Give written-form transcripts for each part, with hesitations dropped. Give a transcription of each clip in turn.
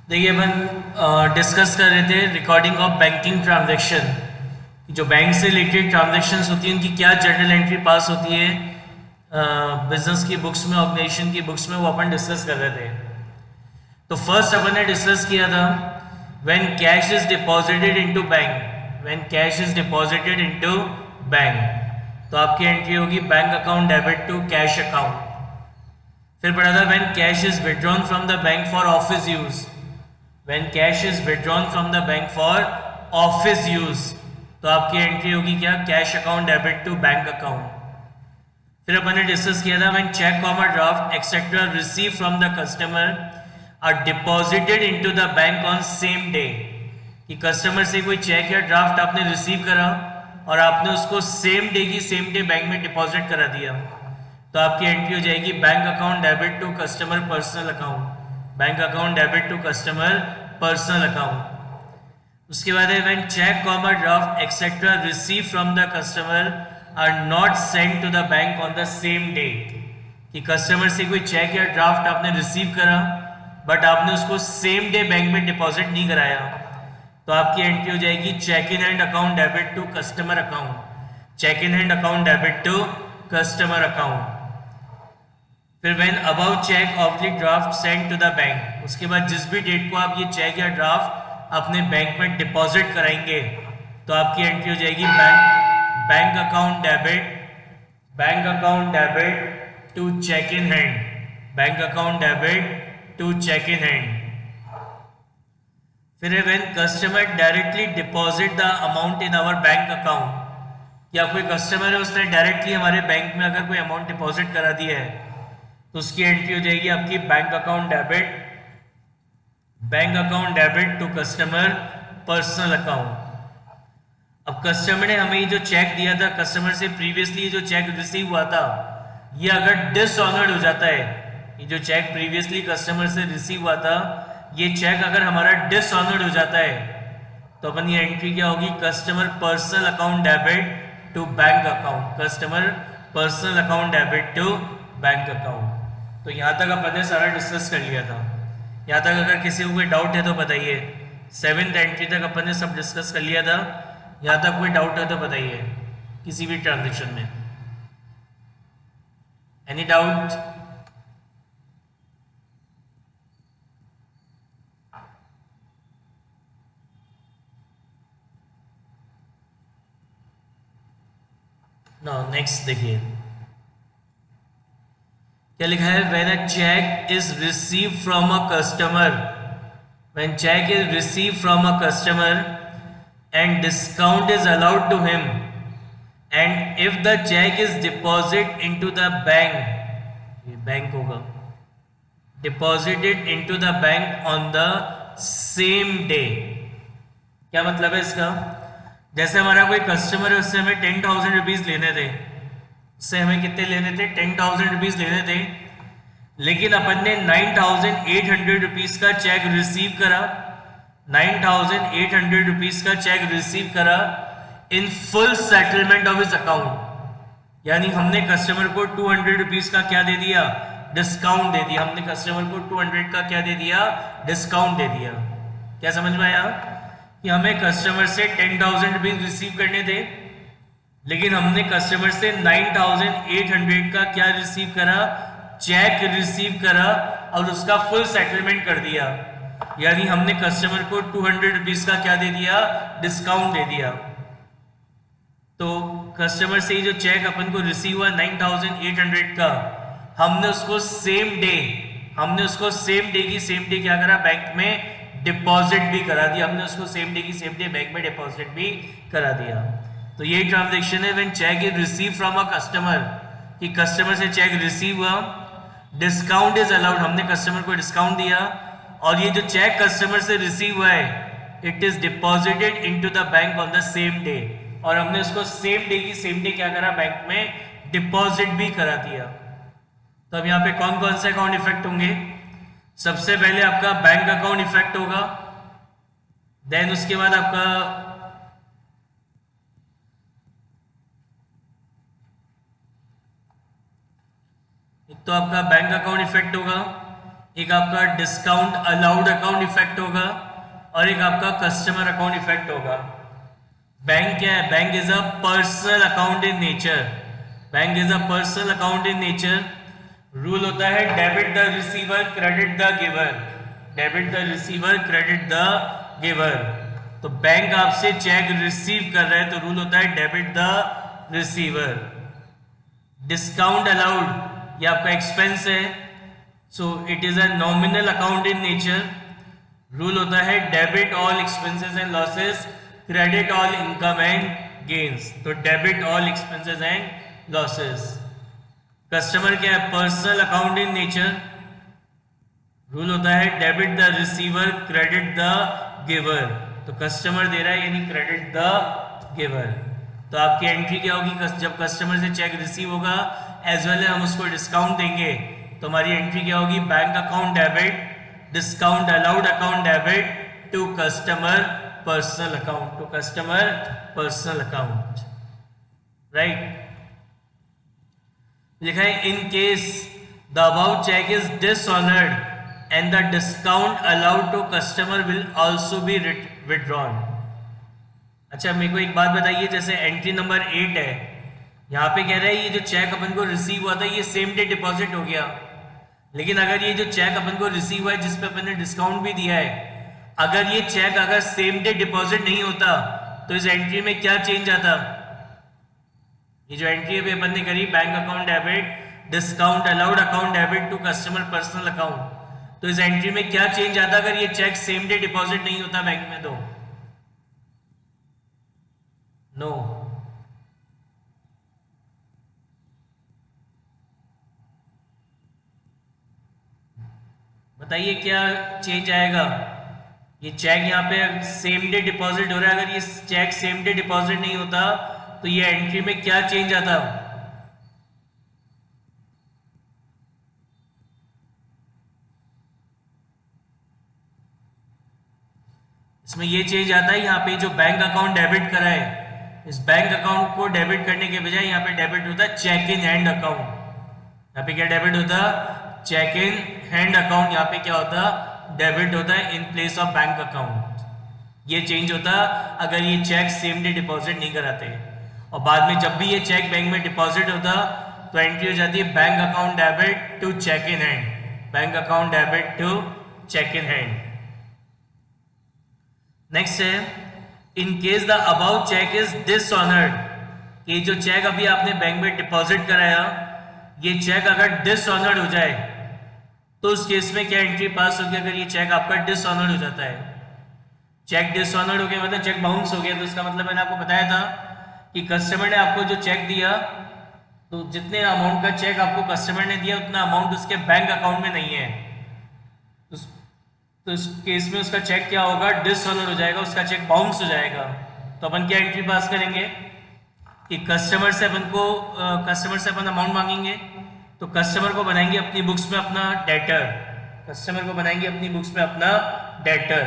देखिए अपन डिस्कस कर रहे थे रिकॉर्डिंग ऑफ बैंकिंग ट्रांजैक्शन। जो बैंक से रिलेटेड ट्रांजैक्शंस होती हैं उनकी क्या जर्नल एंट्री पास होती है बिजनेस की बुक्स में, ऑर्गेनाइजेशन की बुक्स में, वो अपन डिस्कस कर रहे थे। तो फर्स्ट अपन ने डिस्कस किया था when cash is deposited into bank, when cash is deposited into bank तो आपकी एंट्री होगी bank account debit to cash account. फिर पढ़ा था when cash is withdrawn from the bank for office use, when cash is withdrawn from the bank for office use तो आपकी entry होगी क्या, cash account debit to bank account. फिर अपन ने डिस्कस किया था व्हेन चेक कॉमर draft etcetera receive from the customer are deposited into the bank on same day, कि कस्टमर से कोई चेक या ड्राफ्ट आपने रिसीव करा और आपने उसको सेम डे की सेम डे बैंक में डिपॉजिट करा दिया, तो आपकी एंट्री हो जाएगी bank account debit to customer personal account, bank account debit to customer personal account. उसके बाद है व्हेन चेक कॉमर draft etcetera receive from the customer are not send to the bank on the same day, कि customer से कोई check या draft आपने receive करा बट आपने उसको सेम डे बैंक में डिपॉजिट नहीं कराया, तो आपकी एंट्री हो जाएगी cheque in hand account debit to customer account, cheque in hand account debit to customer account. फिर when above cheque of the draft send to the bank, उसके बाद जिस भी डेट को आप ये चेक या ड्राफ्ट अपने बैंक में डिपॉजिट कराएंगे तो आपकी एंट्री हो जाएगी bank account debit, bank account debit to cheque in hand, bank account debit to cheque in hand. फिर है when customer directly deposit the amount in our bank account, या कोई कस्टमर है उसने डायरेक्टली हमारे बैंक में अगर कोई अमाउंट डिपॉजिट करा दिया है तो उसकी एंट्री हो जाएगी आपकी bank account debit, bank account debit to customer personal account. अब कस्टमर ने हमें जो चेक दिया था, कस्टमर से प्रीवियसली जो चेक रिसीव हुआ था, ये अगर डिसऑनर्ड हो जाता है, ये जो चेक प्रीवियसली कस्टमर से रिसीव हुआ था, ये चेक अगर हमारा डिसऑनर्ड हो जाता है तो अपन ये एंट्री क्या होगी, customer personal account debit to bank account, customer personal account debit to bank account. तो यहाँ तक अपन ने सारा डिस्कस कर लिया था। यहाँ तक अगर किसी को कोई डाउट है तो बताइए। सेवेंथ एंट्री तक अपन ने सब डिस्कस कर लिया था। यहाँ तक कोई डाउट है तो बताइए किसी भी ट्रांजेक्शन में। Any doubt? नो, नेक्स्ट देखिए क्या लिखा है, when a cheque is receive from a customer, when cheque is receive from a customer and discount is allowed to him and if the cheque is deposit into the bank, ये bank होगा, deposited into the bank on the same day. क्या मतलब है इसका, जैसे हमारा कोई customer है, उससे हमें 10,000 रुपीज लेने थे, उससे हमें कितने लेने थे, 10,000 रुपीज लेने थे, लेकिन अपन ने 9,800 रुपीज का चेक रिसीव करा, 9,800 रुपीज का चेक रिसीव करा in full settlement of his account, यानी हमने कस्टमर को 200 रुपीज का क्या दे दिया, डिस्काउंट दे दिया। हमने कस्टमर को 200 का क्या दे दिया, डिस्काउंट दे दिया। क्या समझ में आया कि हमें कस्टमर से 10,000 रुपीज रिसीव करने थे, लेकिन हमने कस्टमर से 9,800 का क्या रिसीव करा, चेक रिसीव करा और उसका फुल सेटलमेंट कर दिया, यानी हमने कस्टमर को 200 रुपीज का क्या दे दिया, डिस्काउंट दे दिया। तो कस्टमर से जो चेक अपन को रिसीव हुआ 9,800 का, हमने उसको सेम डे की सेम डे क्या करा, बैंक में डिपॉजिट भी करा दिया। हमने उसको सेम डे की सेम डे बैंक में डिपॉजिट भी करा दिया। तो ये ट्रांजैक्शन है when cheque is receive from a customer, कि कस्टमर से चेक रिसीव हुआ, डिस्काउंट इज अलाउड, हमने कस्टमर को डिस्काउंट दिया, और ये जो चेक कस्टमर से रिसीव हुआ है it is deposited into the bank on the same day, और हमने उसको सेम डे की सेम डे क्या करा, बैंक में डिपॉजिट भी करा दिया। तो अब यहाँ पे कौन कौन से अकाउंट इफेक्ट होंगे, सबसे पहले आपका बैंक अकाउंट इफेक्ट होगा, देन उसके बाद आपका एक तो आपका बैंक अकाउंट इफेक्ट होगा, एक आपका डिस्काउंट अलाउड अकाउंट इफेक्ट होगा और एक आपका कस्टमर अकाउंट इफेक्ट होगा। बैंक क्या है? Bank is a personal account in nature. Bank is a personal account in nature. Rule होता है debit the receiver credit the giver. Debit the receiver credit the giver. तो bank आपसे check receive कर रहा है तो रूल होता है debit the receiver. Discount allowed, ये आपका एक्सपेंस है, so it is a nominal account in nature. Rule होता है debit all expenses and losses credit all income and gains. तो debit all expenses and losses. Customer क्या है? Personal account in nature. Rule होता है debit the receiver credit the giver. तो customer दे रहा है यानी क्रेडिट द गिवर। तो आपकी एंट्री क्या होगी? जब कस्टमर से चेक रिसीव होगा एज वेल हम उसको डिस्काउंट देंगे तो हमारी एंट्री क्या होगी? Bank account debit, discount allowed account debit to customer personal account, to customer personal account, right. लिखा है in case the about cheque is dishonoured and the discount allowed to customer will also be withdrawn. अच्छा मेरे को एक बात बताइए, जैसे entry number 8 है, यहाँ पे कह रहा है ये जो चेक अपन को रिसीव हुआ था ये सेम डे डिपॉजिट हो गया, लेकिन अगर ये जो चेक अपन को रिसीव हुआ है जिसपे अपन ने डिस्काउंट भी दिया है, अगर ये चेक अगर सेम डे डिपॉजिट नहीं होता तो इस एंट्री में क्या चेंज आता? ये जो एंट्री अभी अपन ने करी bank account debit, discount allowed account debit to customer personal account, तो इस एंट्री में क्या चेंज आता अगर ये चेक सेम डे डिपॉजिट नहीं होता बैंक में? तो नो। बताइए क्या चेंज आएगा? ये चेक यहाँ पे सेम डे डिपॉजिट हो रहा है, अगर ये चेक सेम डे डिपॉजिट नहीं होता तो ये एंट्री में क्या चेंज आता? इसमें ये चेंज आता है यहाँ पे जो बैंक अकाउंट डेबिट करा है, इस बैंक अकाउंट को डेबिट करने के बजाय यहाँ पे डेबिट होता है चेक इन हैंड अकाउंट। यहाँ पे क्या डेबिट होता? Cheque in hand account. यहाँ पे क्या होता? डेबिट होता है in place of bank account. ये चेंज होता अगर ये चेक सेम डे डिपॉजिट नहीं कराते, और बाद में जब भी ये चेक बैंक में डिपॉजिट होता तो एंट्री हो जाती है bank account debit to cheque in hand, bank account debit to cheque in hand. Next है in case the above cheque is dishonoured, ये जो चेक अभी आपने बैंक में डिपॉजिट कराया ये चेक अगर डिसऑनर्ड हो जाए तो उस केस में क्या एंट्री पास होगी? अगर ये चेक आपका डिसऑनर्ड हो जाता है, चेक डिसऑनर्ड हो गया मतलब चेक बाउंस हो गया, तो इसका मतलब मैंने आपको बताया था कि कस्टमर ने आपको जो चेक दिया तो जितने अमाउंट का चेक आपको कस्टमर ने दिया उतना अमाउंट उसके बैंक अकाउंट में नहीं है, तो इस केस में उसका चेक क्या होगा? डिसऑनर हो जाएगा, उसका चेक बाउंस हो जाएगा। तो अपन क्या एंट्री पास करेंगे कि कस्टमर से अपन अमाउंट मांगेंगे, तो कस्टमर को बनाएंगे अपनी बुक्स में अपना डेटर, कस्टमर को बनाएंगे अपनी बुक्स में अपना डेटर।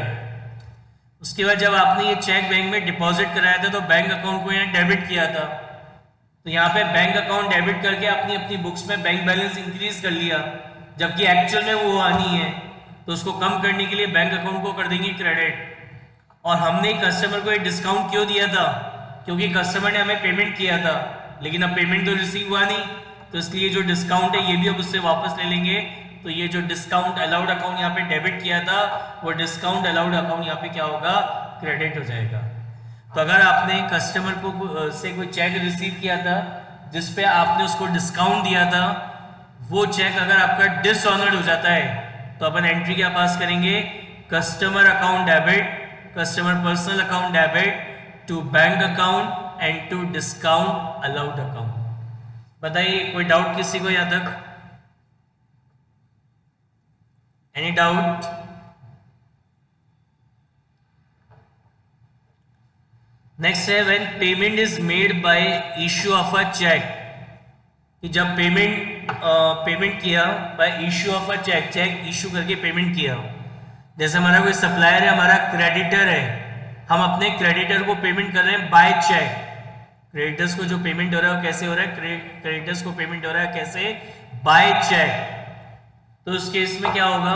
उसके बाद जब आपने ये चेक बैंक में डिपॉजिट कराया था तो बैंक अकाउंट को यहाँ डेबिट किया था, तो यहाँ पे बैंक अकाउंट डेबिट करके अपनी बुक्स में बैंक बैलेंस इंक्रीज कर लिया, जबकि एक्चुअल में वो आनी है, तो उसको कम करने के लिए बैंक अकाउंट को कर देंगे क्रेडिट। और हमने कस्टमर को ये डिस्काउंट क्यों दिया था? क्योंकि कस्टमर ने हमें पेमेंट किया था, लेकिन अब पेमेंट तो रिसीव हुआ नहीं, तो इसलिए जो डिस्काउंट है ये भी अब उससे वापस ले लेंगे। तो ये जो डिस्काउंट अलाउड अकाउंट यहाँ पे डेबिट किया था वो डिस्काउंट अलाउड अकाउंट यहाँ पे क्या होगा? क्रेडिट हो जाएगा। तो अगर आपने कस्टमर को से कोई चेक रिसीव किया था जिसपे आपने उसको डिस्काउंट दिया था, वो चेक अगर आपका डिसऑनर्ड हो जाता है तो अपन एंट्री क्या पास करेंगे? Customer account debit, customer personal account debit to bank account and to discount allowed account. बताइए कोई डाउट किसी को यहाँ तक? Any doubt? नेक्स्ट है when payment is made by issue of a cheque, कि जब पेमेंट किया by issue of a cheque, cheque issue करके पेमेंट किया। जैसे हमारा कोई सप्लायर है, हमारा क्रेडिटर है, हम अपने क्रेडिटर को पेमेंट कर रहे हैं बाय चेक। क्रेडिटर्स को जो पेमेंट हो रहा है वो कैसे हो रहा है? क्रेडिटर्स को पेमेंट हो रहा है कैसे? By cheque. तो उस केस में क्या होगा,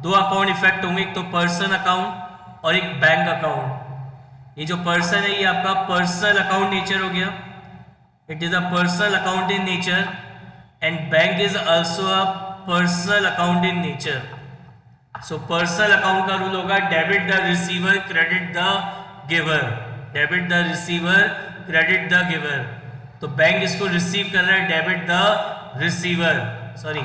दो अकाउंट इफेक्ट होंगे, एक तो पर्सन अकाउंट और एक बैंक अकाउंट। ये जो पर्सन है ये आपका पर्सनल अकाउंट नेचर हो गया, it is a personal account in nature, and bank is also a personal account in nature. So personal account का रूल होगा debit the receiver credit the giver, debit the receiver credit the giver. तो bank इसको receive कर रहा है, debit the receiver, sorry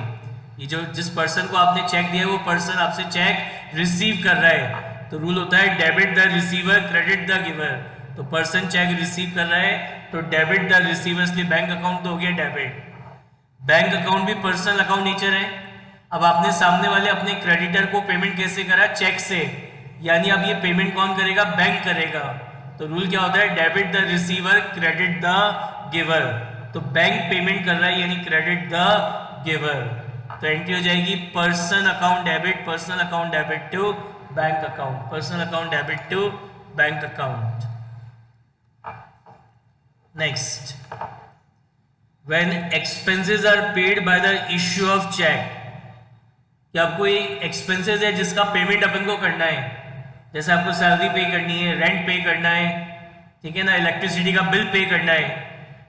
ये जो जिस पर्सन को आपने चेक दिया है वो पर्सन आपसे चेक रिसीव कर रहा है, तो रूल होता है debit the receiver credit the giver. तो पर्सन चेक रिसीव कर रहा है तो डेबिट द रिसीवर, इसलिए बैंक अकाउंट तो हो गया डेबिट। बैंक अकाउंट भी पर्सनल अकाउंट नेचर है। अब आपने सामने वाले अपने क्रेडिटर को पेमेंट कैसे करा, चेक से, यानी अब ये पेमेंट कौन करेगा, बैंक करेगा। तो रूल क्या होता है, debit the receiver credit the giver. तो बैंक पेमेंट कर रहा है यानी क्रेडिट द गिवर। तो एंट्री हो जाएगी person account debit, personal account debit to bank account, personal account debit to bank account. Next, when expenses are paid by the issue of check, कि आपको एक एक्सपेंसेस है जिसका पेमेंट अपन को करना है, जैसे आपको सैलरी पे करनी है, रेंट पे करना है, ठीक है ना, इलेक्ट्रिसिटी का बिल पे करना है,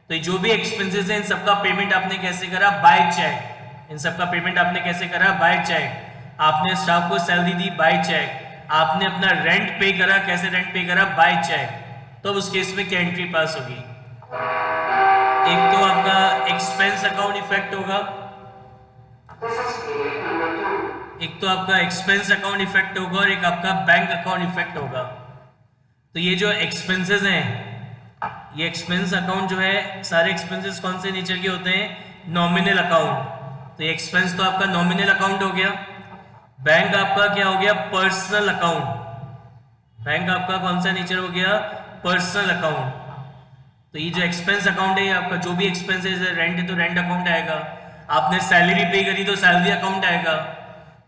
तो जो भी एक्सपेंसेस हैं इन सबका पेमेंट आपने कैसे करा, बाय चेक। इन सबका पेमेंट आपने कैसे करा, बाय चेक। आपने स्टाफ को सैलरी दी, बाय चेक। आपने अपना रेंट पे करा, कैसे रेंट पे करा, बाय चेक। तो उस केस में क्या एंट्री पास होगी, एक तो आपका एक्सपेंस अकाउंट इफेक्ट होगा, एक तो आपका एक्सपेंस अकाउंट इफेक्ट होगा और एक आपका बैंक अकाउंट इफेक्ट होगा। तो ये जो एक्सपेंसेस हैं, ये एक्सपेंस अकाउंट जो है, सारे एक्सपेंसेस कौन से नेचर के होते हैं, नॉमिनल अकाउंट। तो ये एक्सपेंस तो आपका नॉमिनल अकाउंट हो गया। बैंक आपका क्या हो गया, पर्सनल अकाउंट। बैंक आपका कौन सा नेचर हो गया, पर्सनल अकाउंट। तो ये जो एक्सपेंस अकाउंट है, ये आपका जो भी एक्सपेंसेस है, रेंट है तो रेंट अकाउंट आएगा, आपने सैलरी पे करी तो सैलरी अकाउंट आएगा।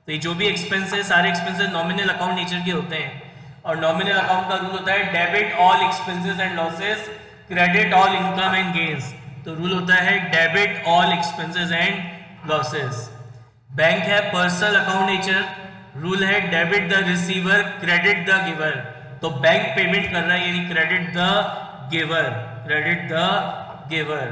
तो ये जो भी एक्सपेंस है, सारे एक्सपेंसेस नॉमिनल अकाउंट नेचर के होते हैं। और नॉमिनल अकाउंट का रूल होता है debit all expenses and losses, credit all income and gains. तो रूल होता है debit all expenses and losses. Bank है पर्सनल अकाउंट नेचर, रूल है debit the receiver credit the giver. तो बैंक पेमेंट कर रहा है यानी credit the giver, credit the giver.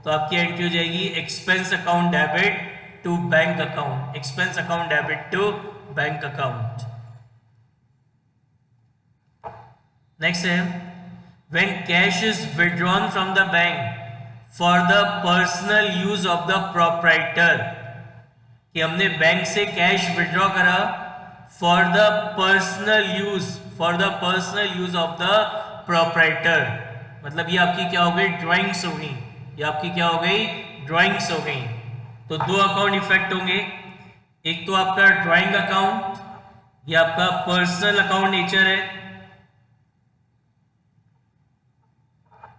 तो आपकी एंट्री हो जाएगी expense account debit to bank account, expense account debit to bank account. Next है when cash is withdrawn from the bank for the personal use of the proprietor, कि हमने bank से cash withdraw करा for the personal use, for the personal use of the proprietor. मतलब ये आपकी क्या हो गई, ड्राइंग्स हो गई, ये आपकी क्या हो गई, ड्राइंग्स हो गई। तो दो अकाउंट इफेक्ट होंगे, एक तो आपका ड्राइंग अकाउंट, ये आपका पर्सनल अकाउंट नेचर है।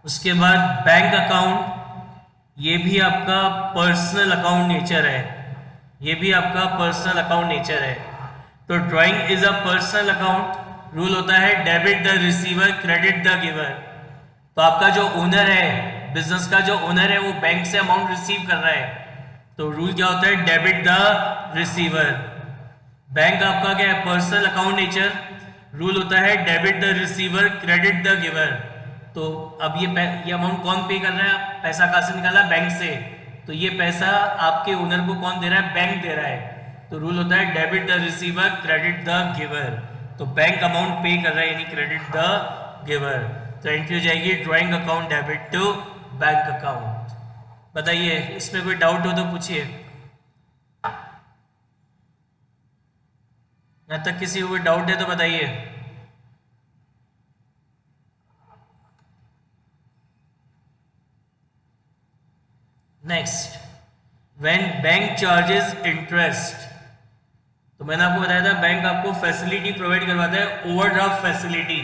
उसके बाद बैंक अकाउंट, ये भी आपका पर्सनल अकाउंट नेचर है, ये भी आपका पर्सनल अकाउंट नेचर है। तो drawing is a personal account, rule होता है debit the receiver credit the giver. तो आपका जो ओनर है, बिजनेस का जो ओनर है, वो बैंक से अमाउंट रिसीव कर रहा है, तो रूल क्या होता है, डेबिट द रिसीवर। बैंक आपका क्या है, पर्सनल अकाउंट नेचर, रूल होता है debit the receiver credit the giver. तो अब ये अमाउंट कौन पे कर रहा है, पैसा कहां से निकाला, बैंक से, तो ये पैसा आपके ओनर को कौन दे रहा है, बैंक दे रहा है। तो रूल होता है debit the receiver credit the giver. तो बैंक अमाउंट पे कर रहा है यानी क्रेडिट द गिवर। तो एंट्री हो जाएगी drawing account debit to bank account. बताइए इसमें कोई डाउट हो तो पूछिए, यहां तक किसी को कोई डाउट है तो बताइए। Next, when bank charges interest, तो मैंने आपको बताया था बैंक आपको फैसिलिटी प्रोवाइड करवाता है, ओवरड्राफ्ट फैसिलिटी।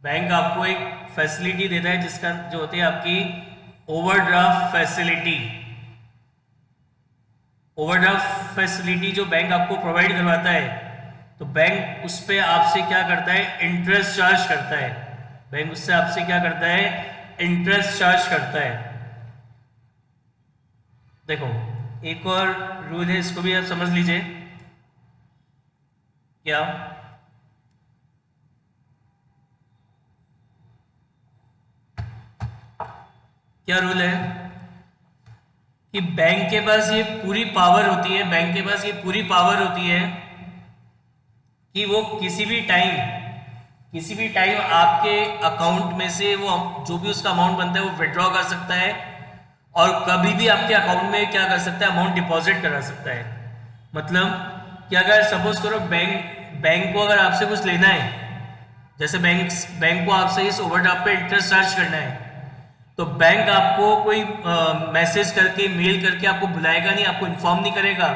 बैंक आपको एक फैसिलिटी देता है जिसका जो होती है आपकी ओवरड्राफ्ट फैसिलिटी। ओवरड्राफ्ट फैसिलिटी जो बैंक आपको प्रोवाइड करवाता है, तो बैंक उस पर आपसे क्या करता है, इंटरेस्ट चार्ज करता है। बैंक उससे आपसे क्या करता है, इंटरेस्ट चार्ज करता है। देखो एक और रूल है, इसको भी आप समझ लीजिए। क्या? क्या रूल है कि बैंक के पास ये पूरी पावर होती है, बैंक के पास ये पूरी पावर होती है कि वो किसी भी टाइम आपके अकाउंट में से वो जो भी उसका अमाउंट बनता है वो विड्रॉ कर सकता है, और कभी भी आपके अकाउंट में क्या कर सकता है, अमाउंट डिपॉजिट करा सकता है। मतलब कि अगर सपोज करो बैंक को अगर आपसे कुछ लेना है, जैसे बैंक को आपसे इस ओवरड्राफ्ट पे इंटरेस्ट चार्ज करना है, तो बैंक आपको कोई मैसेज करके मेल करके आपको बुलाएगा नहीं, आपको इन्फॉर्म नहीं करेगा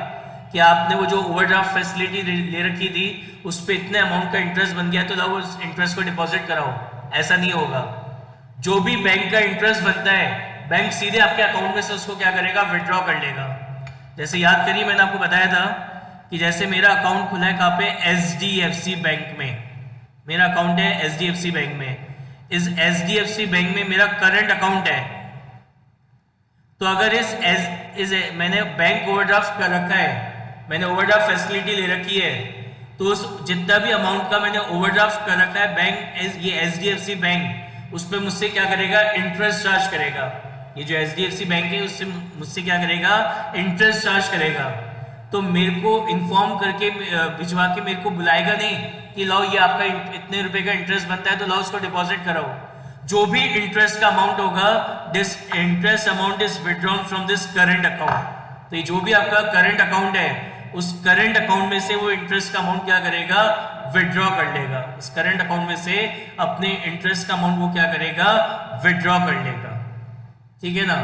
कि आपने वो जो ओवरड्राफ्ट फैसिलिटी ले रखी थी उस पर इतने अमाउंट का इंटरेस्ट बन गया तो लाओ उस इंटरेस्ट को डिपॉजिट कराओ। ऐसा नहीं होगा। जो भी बैंक का इंटरेस्ट बनता है बैंक सीधे आपके अकाउंट में से उसको क्या करेगा, विड्रॉ कर लेगा। जैसे याद करिए, मैंने आपको बताया था कि जैसे मेरा अकाउंट खुला है कहाँ पे, HDFC बैंक में। मेरा अकाउंट है HDFC बैंक में। इस HDFC बैंक में मेरा करंट अकाउंट है। तो अगर मैंने बैंक ओवरड्राफ्ट कर रखा है, मैंने ओवरड्राफ्ट फैसिलिटी ले रखी है, तो उस जितना भी अमाउंट का मैंने ओवरड्राफ्ट कर रखा है बैंक, ये HDFC बैंक उस पर मुझसे क्या करेगा, इंटरेस्ट चार्ज करेगा। ये जो HDFC बैंक है उससे मुझसे क्या करेगा, इंटरेस्ट चार्ज करेगा। तो मेरे को इन्फॉर्म करके भिजवा के मेरे को बुलाएगा नहीं कि लाओ ये आपका इतने रुपए का इंटरेस्ट बनता है तो लाओ उसको डिपॉजिट कराओ। जो भी इंटरेस्ट का अमाउंट होगा, this interest amount is withdrawn from this current account. तो ये जो भी आपका करंट अकाउंट है उस करंट अकाउंट में से वो इंटरेस्ट का अमाउंट क्या करेगा, विड्रॉ कर लेगा। इस करंट अकाउंट में से अपने इंटरेस्ट का अमाउंट वो क्या करेगा, विड्रॉ कर लेगा। ठीक है ना।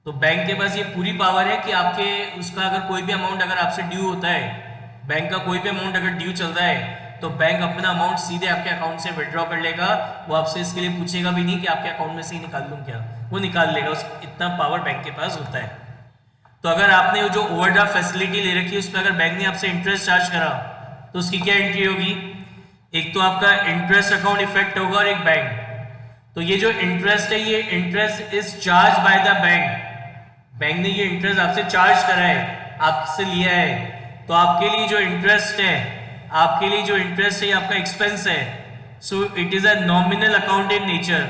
तो बैंक के पास ये पूरी पावर है कि आपके उसका अगर कोई भी अमाउंट अगर आपसे ड्यू होता है, बैंक का कोई भी अमाउंट अगर ड्यू चल रहा है, तो बैंक अपना अमाउंट सीधे आपके अकाउंट से विड्रॉ कर लेगा। वो आपसे इसके लिए पूछेगा भी नहीं कि आपके अकाउंट में से ही निकाल दूं क्या, वो निकाल लेगा। इतना पावर बैंक के पास होता है। तो अगर आपने जो ओवरड्राफ्ट फैसिलिटी ले रखी है उस पर अगर बैंक ने आपसे इंटरेस्ट चार्ज करा तो उसकी क्या एंट्री होगी, एक तो आपका इंटरेस्ट अकाउंट इफेक्ट होगा और एक बैंक। तो ये जो इंटरेस्ट है ये interest is charge by the bank. Bank ने ये इंटरेस्ट आपसे चार्ज करा है, आपसे लिया है, तो आपके लिए जो इंटरेस्ट है, आपके लिए जो इंटरेस्ट है ये आपका एक्सपेंस है। So it is a nominal account in nature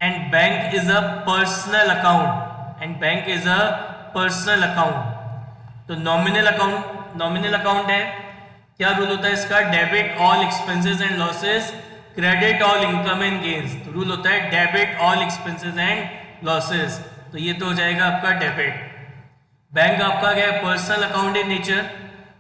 and bank is a personal account, and bank is a personal account. तो नॉमिनल अकाउंट है। क्या रूल होता है इसका, debit all expenses and losses, credit all income and gains. तो rule होता है debit all expenses and losses. तो ये तो हो जाएगा आपका डेबिट। बैंक आपका क्या है, personal account in nature.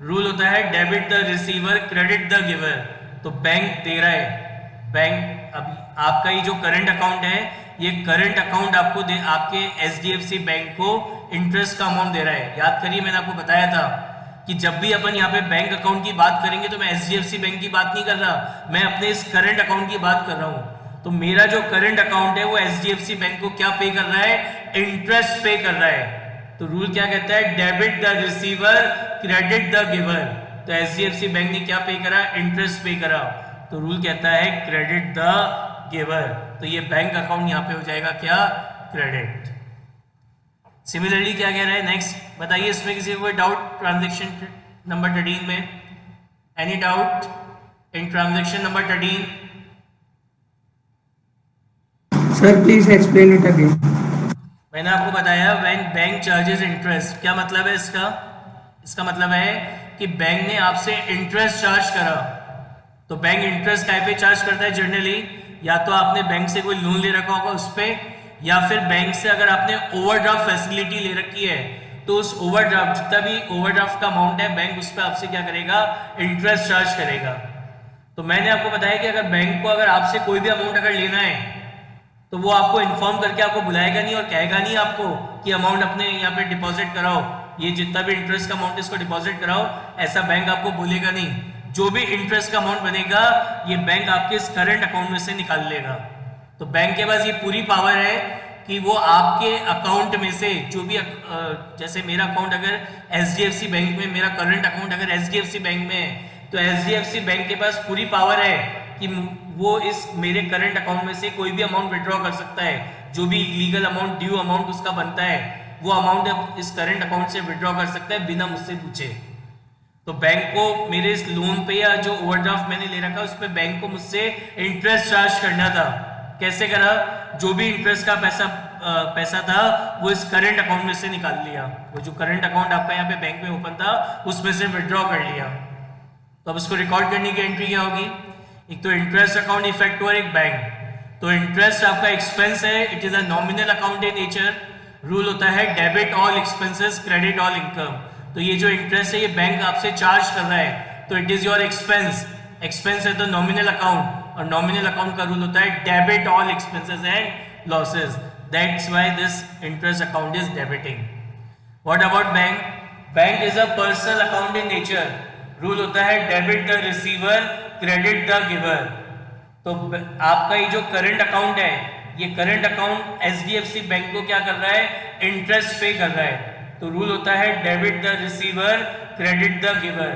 Rule होता है debit the receiver, credit the giver. तो बैंक दे रहा है, बैंक अभी आपका ये जो करंट अकाउंट है, ये करंट अकाउंट आपको आपके HDFC बैंक को इंटरेस्ट का अमाउंट दे रहा है। याद करिए, मैंने आपको बताया था कि जब भी अपन यहाँ पे बैंक अकाउंट की बात करेंगे तो मैं HDFC बैंक की बात नहीं कर रहा, मैं अपने इस करंट अकाउंट की बात कर रहा हूँ। तो मेरा जो करंट अकाउंट है वो HDFC बैंक को क्या पे कर रहा है, इंटरेस्ट पे कर रहा है। तो रूल क्या कहता है, debit the receiver, credit the giver. तो HDFC बैंक ने क्या पे करा, इंटरेस्ट पे करा। तो रूल कहता है क्रेडिट द गिवर। तो ये बैंक अकाउंट यहाँ पे हो जाएगा क्या, क्रेडिट। सिमिलरली क्या कह रहा है नेक्स्ट बताइए, इसमें किसी को कोई डाउट ट्रांजेक्शन नंबर 13 में, any doubt in transaction number 13? Sir please explain it again. मैंने आपको बताया व्हेन बैंक चार्जेस इंटरेस्ट, क्या मतलब है इसका, इसका मतलब है कि बैंक ने आपसे इंटरेस्ट चार्ज करा। तो बैंक इंटरेस्ट टाइप पे चार्ज करता है जनरली, या तो आपने बैंक से कोई लोन ले रखा होगा उस पर, या फिर बैंक से अगर आपने ओवरड्राफ्ट फैसिलिटी ले रखी है तो उस ओवरड्राफ्ट जितना भी ओवरड्राफ्ट का अमाउंट है बैंक उस पर आपसे क्या करेगा, इंटरेस्ट चार्ज करेगा। तो मैंने आपको बताया कि अगर बैंक को अगर आपसे कोई भी अमाउंट अगर लेना है तो वो आपको इन्फॉर्म करके आपको बुलाएगा नहीं और कहेगा नहीं आपको कि अमाउंट अपने यहाँ पे डिपॉजिट कराओ, ये जितना भी इंटरेस्ट का अमाउंट इसको डिपॉजिट कराओ, ऐसा बैंक आपको बोलेगा नहीं। जो भी इंटरेस्ट का अमाउंट बनेगा ये बैंक आपके इस करंट अकाउंट में से निकाल लेगा। तो बैंक के पास ये पूरी पावर है कि वो आपके अकाउंट में से जो भी जैसे मेरा अकाउंट अगर HDFC बैंक में, मेरा करंट अकाउंट अगर HDFC बैंक में है, तो HDFC बैंक के पास पूरी पावर है कि वो इस मेरे करंट अकाउंट में से कोई भी अमाउंट विड्रॉ कर सकता है, जो भी लीगल अमाउंट, ड्यू अमाउंट उसका बनता है वो अमाउंट इस करंट अकाउंट से विड्रॉ कर सकता है बिना मुझसे पूछे। तो बैंक को मेरे इस लोन पे या जो ओवरड्राफ्ट मैंने ले रखा है उस पे बैंक को मुझसे इंटरेस्ट चार्ज करना था। कैसे करा? जो भी इंटरेस्ट का पैसा था वो इस करंट अकाउंट में से निकाल लिया। वो जो करंट अकाउंट आपका यहाँ पे बैंक में ओपन था उसमें से विड्रॉ कर लिया। तो अब इसको रिकॉर्ड करने की एंट्री क्या होगी? एक तो इंटरेस्ट अकाउंट इफेक्ट हुआ एक बैंक, तो इंटरेस्ट आपका एक्सपेंस है, it is a nominal account in nature. Rule होता है debit all expenses credit all income. तो ये जो इंटरेस्ट है ये बैंक आपसे चार्ज कर रहा है तो it is your expense. Expense है तो नॉमिनल अकाउंट, और नॉमिनल अकाउंट का रूल होता है debit all expenses and losses. That's why this interest account is debiting. What about bank? Bank is a personal account in nature. Rule होता है debit the receiver credit the giver. तो आपका ये जो current account है, ये current account HDFC bank को क्या कर रहा है? इंटरेस्ट पे कर रहा है। तो रूल होता है debit the receiver credit the giver.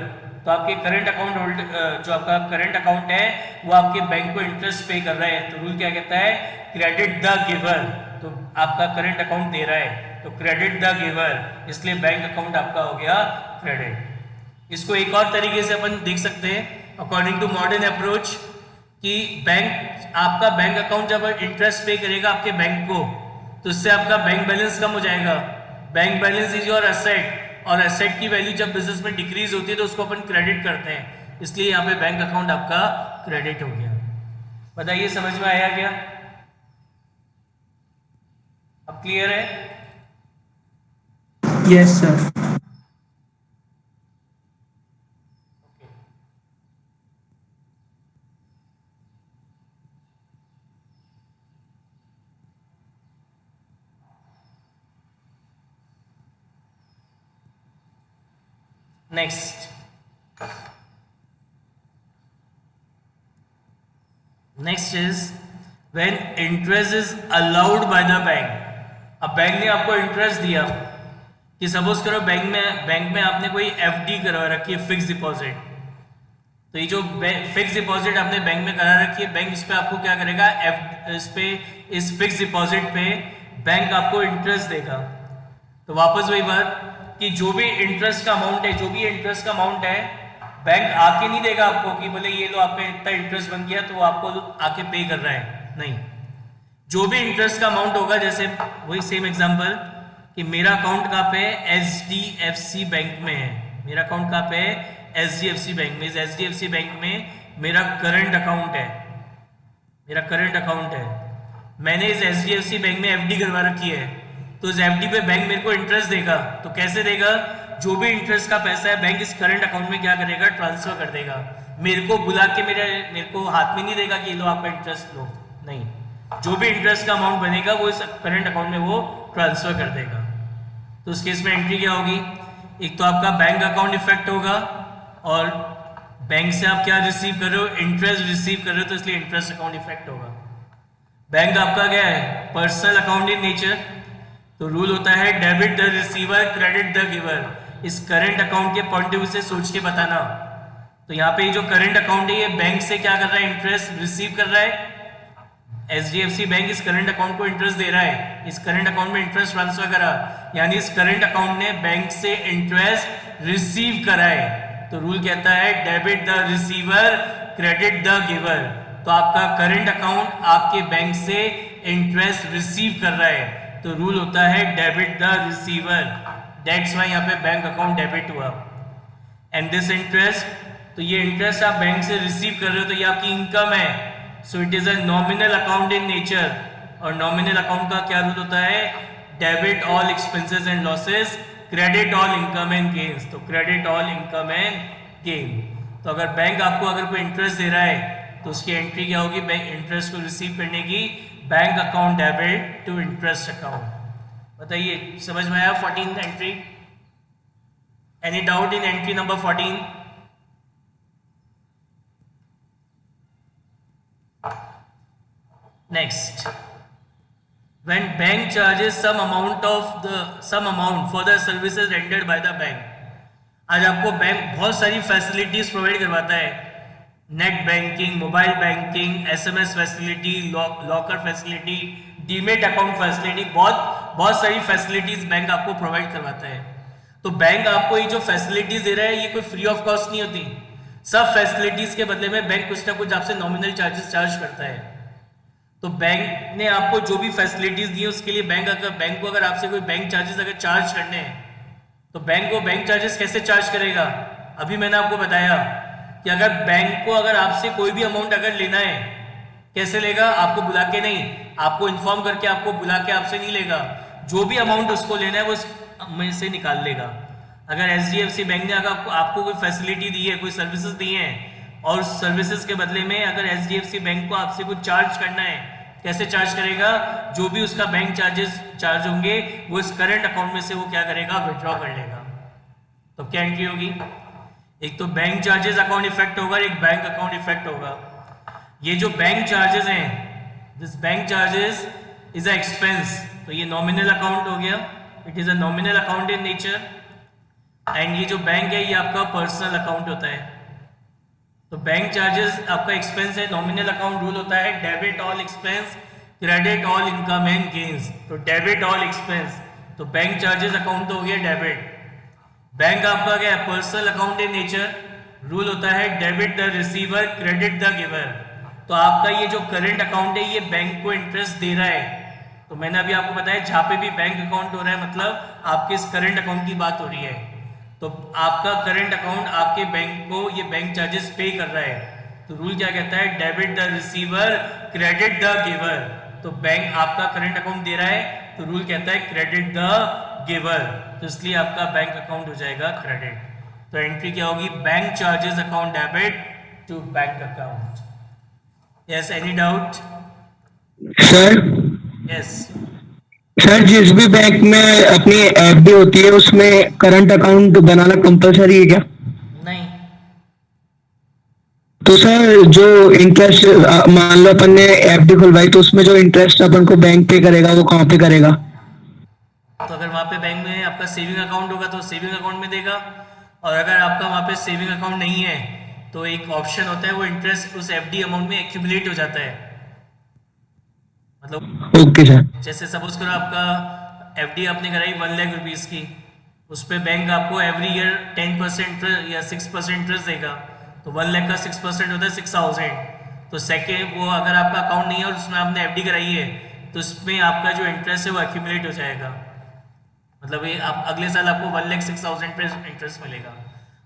तो आपके करंट अकाउंट होल्डर जो आपका करंट अकाउंट है वो आपके बैंक को इंटरेस्ट पे कर रहा है, तो रूल क्या कहता है? Credit the giver. तो आपका करंट अकाउंट दे रहा है तो क्रेडिट द गिवर, इसलिए बैंक अकाउंट आपका हो गया क्रेडिट। इसको एक और तरीके से अपन देख सकते हैं अकॉर्डिंग टू मॉडर्न अप्रोच कि बैंक आपका बैंक अकाउंट जब इंटरेस्ट पे करेगा आपके बैंक को तो उससे आपका बैंक बैलेंस कम हो जाएगा। Bank balance is your asset, और एसेट की वैल्यू जब बिजनेस में डिक्रीज होती है तो उसको अपन क्रेडिट करते हैं, इसलिए यहाँ पे बैंक अकाउंट आपका क्रेडिट हो गया। बताइए समझ में आया क्या? अब क्लियर है? Yes, sir. Next is when interest is allowed by the bank। अब बैंक ने आपको इंटरेस्ट दिया कि सपोज करो बैंक में आपने कोई एफडी करवा रखी है, फिक्स डिपॉजिट। तो ये जो फिक्स डिपॉजिट आपने बैंक में करा रखी है, बैंक इस पे आपको क्या करेगा? इस फिक्स डिपॉजिट पे बैंक आपको इंटरेस्ट देगा। तो वापस वही बात कि जो भी इंटरेस्ट का अमाउंट है बैंक आके नहीं देगा आपको कि बोले ये लो आपका इतना इंटरेस्ट बन गया तो वो आपको आके पे कर रहा है, नहीं। जो भी इंटरेस्ट का अमाउंट होगा, जैसे वही सेम एग्जांपल कि मेरा अकाउंट कहाँ पे है? एचडीएफसी बैंक में है। मेरा अकाउंट कहाँ पे है? एचडीएफसी बैंक में। इस एचडीएफसी बैंक में मेरा करंट अकाउंट है। मैंने इस एचडीएफसी बैंक में एफडी करवा रखी है, तो इस एफडी पे बैंक मेरे को इंटरेस्ट देगा। तो कैसे देगा? जो भी इंटरेस्ट का पैसा है बैंक इस करंट अकाउंट में क्या करेगा? ट्रांसफर कर देगा। मेरे को बुला के मेरे को हाथ में नहीं देगा कि लो आपका इंटरेस्ट लो, नहीं। जो भी इंटरेस्ट का अमाउंट बनेगा वो इस करंट अकाउंट में वो ट्रांसफर कर देगा। तो उस केस में एंट्री क्या होगी? एक तो आपका बैंक अकाउंट इफेक्ट होगा, और बैंक से आप क्या रिसीव कर रहे हो? इंटरेस्ट रिसीव कर रहे हो, तो इसलिए इंटरेस्ट अकाउंट इफेक्ट होगा। बैंक आपका क्या है? Personal account in nature. तो रूल होता है debit the receiver credit the giver. इस करंट अकाउंट के पॉइंट ऑफ व्यू से सोच के बताना। तो यहाँ पे जो करंट अकाउंट है ये बैंक से क्या कर रहा है? इंटरेस्ट रिसीव कर रहा है। एचडीएफसी बैंक इस करंट अकाउंट को इंटरेस्ट दे रहा है, इस करंट अकाउंट में इंटरेस्ट ट्रांसफर करा, यानी इस करंट अकाउंट ने बैंक से इंटरेस्ट रिसीव करा है। तो रूल कहता है debit the receiver credit the giver. तो आपका करंट अकाउंट आपके बैंक से इंटरेस्ट रिसीव कर रहा है, तो रूल होता है debit the receiver. That's why यहाँ पे बैंक अकाउंट डेबिट हुआ। एंड दिस इंटरेस्ट, तो ये इंटरेस्ट आप बैंक से रिसीव कर रहे हो तो ये आपकी इनकम है, so it is a nominal account in nature. और नॉमिनल अकाउंट का क्या रूल होता है? Debit all expenses and losses credit all income and gains. तो credit all income and gain. तो अगर बैंक आपको अगर कोई इंटरेस्ट दे रहा है तो उसकी एंट्री क्या होगी? बैंक इंटरेस्ट को रिसीव करने की bank account debit to interest account. बताइए समझ में आया 14th entry? Any doubt in entry number 14? Next, when bank charges some amount for the services rendered by the bank। आज आपको बैंक बहुत सारी फैसिलिटीज प्रोवाइड करवाता है, net banking, mobile banking, SMS facility, locker facility, demat account facility, बहुत बहुत सारी facilities bank आपको प्रोवाइड करवाता है। तो बैंक आपको ये जो फैसिलिटीज दे रहा है ये कोई फ्री ऑफ कॉस्ट नहीं होती। सब फैसिलिटीज के बदले में बैंक कुछ ना कुछ आपसे नॉमिनल चार्जेस चार्ज करता है। तो बैंक ने आपको जो भी फैसिलिटीज दी है उसके लिए बैंक को अगर आपसे कोई बैंक चार्जेस अगर चार्ज करने हैं तो बैंक को बैंक चार्जेस कैसे चार्ज करेगा? अभी मैंने आपको बताया कि अगर बैंक को अगर आपसे कोई भी अमाउंट अगर लेना है कैसे लेगा? आपको बुला के नहीं, आपको इन्फॉर्म करके आपको बुला के आपसे नहीं लेगा। जो भी अमाउंट उसको लेना है वो में से निकाल लेगा। अगर HDFC बैंक ने अगर आपको कोई फैसिलिटी दी है, कोई सर्विसेज दी है और सर्विसेज के बदले में अगर HDFC बैंक को आपसे कुछ चार्ज करना है, कैसे चार्ज करेगा? जो भी उसका बैंक चार्जेस चार्ज होंगे वो इस करंट अकाउंट में से वो क्या करेगा? विड्रॉ कर लेगा। तो क्या एंट्री होगी? एक तो बैंक चार्जेस अकाउंट इफेक्ट होगा, एक बैंक अकाउंट इफेक्ट होगा। ये जो बैंक चार्जेस हैं, this bank charges is a expense, तो ये नॉमिनल अकाउंट हो गया, it is a nominal account in nature. And ये जो बैंक है ये आपका पर्सनल अकाउंट होता है। तो बैंक चार्जेस आपका एक्सपेंस है, नॉमिनल अकाउंट रूल होता है debit all expense, credit all income and gains. तो डेबिट ऑल एक्सपेंस, तो बैंक चार्जेस अकाउंट तो हो गया डेबिट। बैंक आपका क्या है? Personal account in nature, rule होता है debit the receiver credit the giver. तो आपका ये जो करंट अकाउंट है ये बैंक को इंटरेस्ट दे रहा है। तो मैंने अभी आपको बताया जहां पे भी बैंक अकाउंट हो रहा है मतलब आपके इस करंट अकाउंट की बात हो रही है। तो आपका करंट अकाउंट आपके बैंक को ये बैंक चार्जेस पे कर रहा है। तो रूल क्या कहता है? Debit the receiver credit the giver. तो बैंक आपका करंट अकाउंट दे रहा है तो रूल कहता है क्रेडिट द गिवर, तो इसलिए आपका बैंक अकाउंट हो जाएगा क्रेडिट। तो एंट्री क्या होगी? Bank charges account debit to bank account. Yes, any doubt? Sir yes. Sir जिस भी बैंक में अपनी एफडी होती है उसमें करंट अकाउंट बनाना कंपलसरी है क्या? नहीं, तो सर जो इंटरेस्ट मान लो अपन ने एफडी खुलवाई तो उसमें जो इंटरेस्ट अपन को बैंक पे करेगा वो कहाँ पे करेगा? तो अगर वहाँ पे बैंक में आपका सेविंग अकाउंट होगा तो सेविंग अकाउंट में देगा, और अगर आपका वहाँ पे सेविंग अकाउंट नहीं है तो एक ऑप्शन होता है वो इंटरेस्ट उस एफडी अमाउंट में एक्यूमुलेट हो जाता है। मतलब ओके सर। जैसे सपोज करो आपका एफडी आपने कराई 1 लाख रुपीज़ की, उस पर बैंक आपको एवरी ईयर 10% या 6% इंटरेस्ट देगा। तो 1 लाख का 6% होता है 6000। तो सेकेंड वो अगर आपका अकाउंट नहीं है और उसमें आपने एफडी कराई है तो उसमें आपका जो इंटरेस्ट है वो एक्यूमुलेट हो जाएगा। मतलब ये आप अगले साल आपको 1,06,000 पे इंटरेस्ट मिलेगा।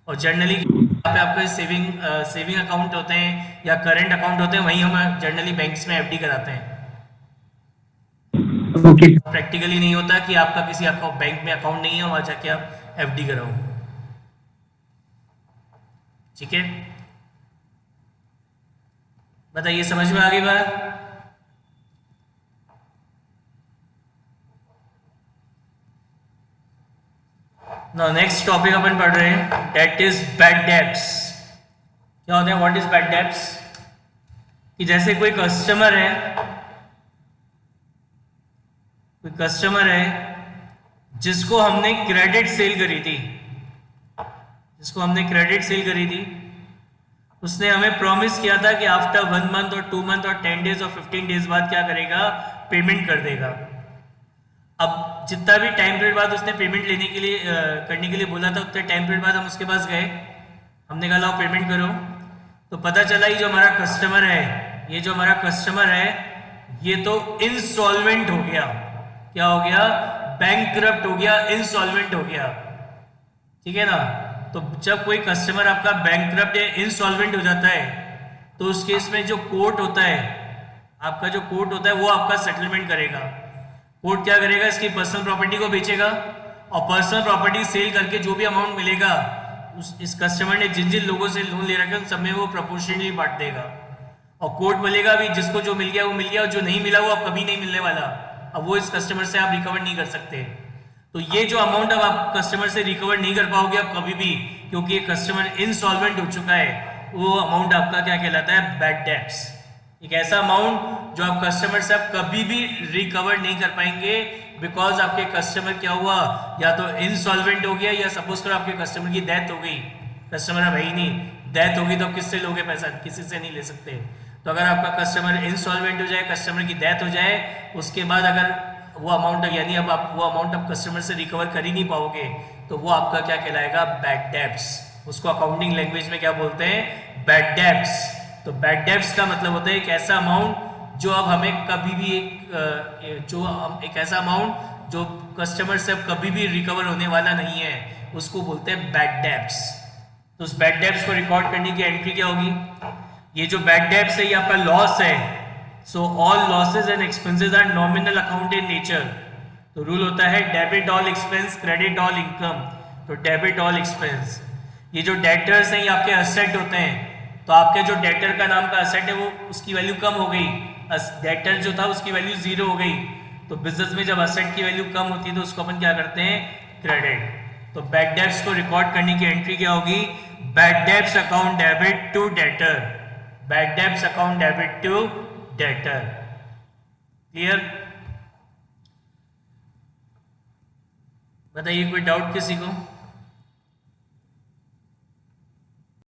और जनरली यहाँ पे आपके सेविंग अकाउंट होते हैं या करंट अकाउंट होते हैं, वहीं हम जनरली बैंक्स में एफडी कराते हैं। ओके। प्रैक्टिकली नहीं होता कि आपका किसी बैंक में अकाउंट नहीं है वहां जाके आप एफडी कराओ। ठीक है, बताइए समझ में आ गई बात? ना नेक्स्ट टॉपिक अपन पढ़ रहे हैं, डेट इज बैड डेब्ट्स। क्या होते हैं? What is bad debts? कि जैसे कोई कस्टमर है जिसको हमने क्रेडिट सेल करी थी, उसने हमें प्रॉमिस किया था कि आफ्टर 1 मंथ और 2 मंथ और 10 डेज और 15 डेज बाद क्या करेगा? पेमेंट कर देगा। अब जितना भी टाइम पीरियड बाद उसने पेमेंट करने के लिए बोला था उतने टाइम पीरियड बाद हम उसके पास गए, हमने कहा लाओ पेमेंट करो। तो पता चला ये जो हमारा कस्टमर है ये तो इंस्टॉलमेंट हो गया। क्या हो गया? बैंकक्रप्ट हो गया, इंसॉल्वेंट हो गया। ठीक है ना? तो जब कोई कस्टमर आपका बैंकक्रप्ट या इंसॉल्वेंट हो जाता है तो उस केस में जो कोर्ट होता है, आपका जो कोर्ट होता है वो आपका सेटलमेंट करेगा। कोर्ट क्या करेगा? इसकी पर्सनल प्रॉपर्टी को बेचेगा और पर्सनल प्रॉपर्टी सेल करके जो भी अमाउंट मिलेगा इस कस्टमर ने जिन जिन लोगों से लोन ले रखा है उन सब में वो प्रोपोर्शनली बांट देगा। और कोर्ट बोलेगा भी जिसको जो मिल गया वो मिल गया और जो नहीं मिला वो अब कभी नहीं मिलने वाला। अब वो इस कस्टमर से आप रिकवर नहीं कर सकते। तो ये जो अमाउंट अब आप कस्टमर से रिकवर नहीं कर पाओगे अब कभी भी, क्योंकि ये कस्टमर इंसॉल्वेंट हो चुका है, वो अमाउंट आपका क्या कहलाता है? Bad debts. एक ऐसा अमाउंट जो आप कस्टमर से आप कभी भी रिकवर नहीं कर पाएंगे, बिकॉज आपके कस्टमर क्या हुआ? या तो इंसॉल्वेंट हो गया या सपोज करो आपके कस्टमर की डेथ हो गई, कस्टमर अब है ही नहीं, डेथ होगी तो किससे लोगे पैसा? किसी से नहीं ले सकते। तो अगर आपका कस्टमर इंसॉल्वेंट हो जाए, कस्टमर की डेथ हो जाए, उसके बाद अगर वो अमाउंट, यानी अब आप वो अमाउंट आप कस्टमर से रिकवर कर ही नहीं पाओगे, तो वो आपका क्या कहलाएगा, बैड डेब्ट्स। उसको अकाउंटिंग लैंग्वेज में क्या बोलते हैं, बैड डेब्ट्स। तो बैड डेब्ट्स का मतलब होता है एक ऐसा अमाउंट जो अब हमें कभी भी एक ऐसा अमाउंट जो कस्टमर से अब कभी भी रिकवर होने वाला नहीं है, उसको बोलते हैं बैड डेब्ट्स। तो उस बैड डेब्ट्स को रिकॉर्ड करने की एंट्री क्या होगी, ये जो बैड डेब्ट्स है ये आपका लॉस है। So all losses and expenses are nominal account in nature. तो रूल होता है debit all expense, credit all income. तो डेबिट ऑल एक्सपेंस, ये जो डेटर्स हैं ये आपके असेट होते हैं। तो आपके जो डेटर का नाम का असेट है वो उसकी वैल्यू कम हो गई, डेटर जो था उसकी वैल्यू 0 हो गई। तो बिजनेस में जब असेट की वैल्यू कम होती है तो उसको अपन क्या करते हैं, क्रेडिट। तो बैड डेब्ट्स को रिकॉर्ड करने की एंट्री क्या होगी, bad debts account debit to debtor, bad debts account debit to debtor. Clear? बताइए कोई डाउट किसी को?